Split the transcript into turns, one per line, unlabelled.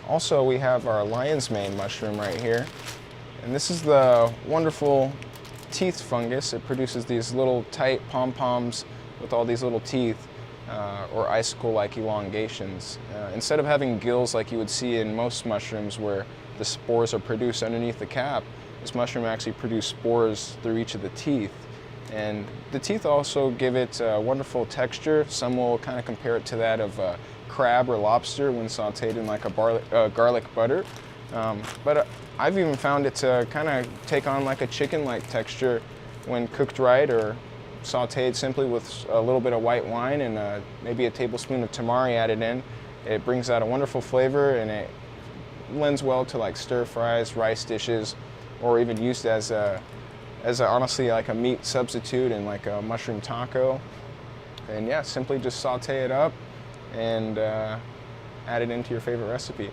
Also, we have our lion's mane mushroom right here. And this is the wonderful teeth fungus. It produces these little tight pom-poms with all these little teeth, or icicle-like elongations. Instead of having gills like you would see in most mushrooms where the spores are produced underneath the cap, this mushroom actually produces spores through each of the teeth. And the teeth also give it a wonderful texture. Some will kind of compare it to that of crab or lobster when sauteed in like a garlic butter. But I've even found it to kind of take on like a chicken-like texture when cooked right, or sauteed simply with a little bit of white wine and maybe a tablespoon of tamari added in. It brings out a wonderful flavor, and it lends well to like stir fries, rice dishes, or even used as honestly like a meat substitute in like a mushroom taco. And yeah, simply just saute it up and add it into your favorite recipe.